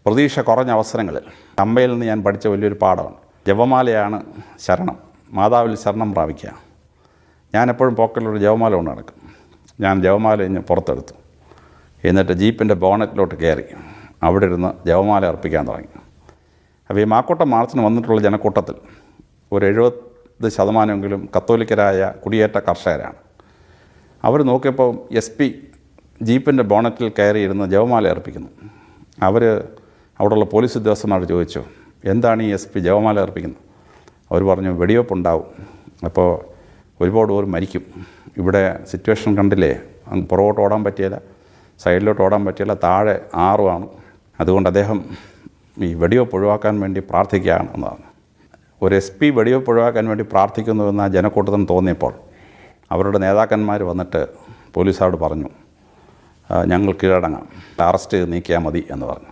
പ്രതീക്ഷ കുറഞ്ഞ അവസരങ്ങളിൽ അമ്മയിൽ നിന്ന് ഞാൻ പഠിച്ച വലിയൊരു പാഠമാണ്. ജപമാലയാണ് ശരണം, മാതാവിൽ ശരണം പ്രാപിക്കുക. ഞാനെപ്പോഴും പോക്കറ്റിലൊരു ജപമാല കൊണ്ട് നടക്കും. ഞാൻ ജപമാല ഇഞ്ഞ് പുറത്തെടുത്തു, എന്നിട്ട് ജീപ്പിൻ്റെ ബോണറ്റിലോട്ട് കയറി അവിടെ ഇരുന്ന് ജപമാല അർപ്പിക്കാൻ തുടങ്ങി. അപ്പോൾ ഈ മാക്കൂട്ടം മാർച്ചിന് വന്നിട്ടുള്ള ജനക്കൂട്ടത്തിൽ ഒരു 70% കത്തോലിക്കരായ കുടിയേറ്റ കർഷകരാണ്. അവർ നോക്കിയപ്പോൾ SP ജീപ്പിൻ്റെ ബോണറ്റിൽ കയറിയിരുന്ന് ജപമാല അർപ്പിക്കുന്നു. അവർ അവിടെയുള്ള പോലീസ് ഉദ്യോഗസ്ഥന്മാർ ചോദിച്ചു, എന്താണ് ഈ SP ജപമാല അർപ്പിക്കുന്നത്? അവർ പറഞ്ഞു, വെടിവെപ്പുണ്ടാവും, അപ്പോൾ ഒരുപാട് പേർ മരിക്കും. ഇവിടെ സിറ്റുവേഷൻ കണ്ടില്ലേ, അങ്ങ് പുറകോട്ട് ഓടാൻ പറ്റിയില്ല, സൈഡിലോട്ട് ഓടാൻ പറ്റിയില്ല, താഴെ ആറുമാണ്. അതുകൊണ്ട് അദ്ദേഹം ഈ വെടിവെപ്പ് ഒഴിവാക്കാൻ വേണ്ടി പ്രാർത്ഥിക്കുകയാണ് എന്നതാണ്. ഒരു SP വെടിവെപ്പ് ഒഴിവാക്കാൻ വേണ്ടി പ്രാർത്ഥിക്കുന്നുവെന്ന് ആ ജനക്കൂട്ടത്തിന് തോന്നിയപ്പോൾ അവരുടെ നേതാക്കന്മാർ വന്നിട്ട് പോലീസുകാരോട് പറഞ്ഞു, ഞങ്ങൾ കീഴടങ്ങാം, അറസ്റ്റ് ചെയ്ത് നീക്കിയാൽ മതി എന്ന് പറഞ്ഞു.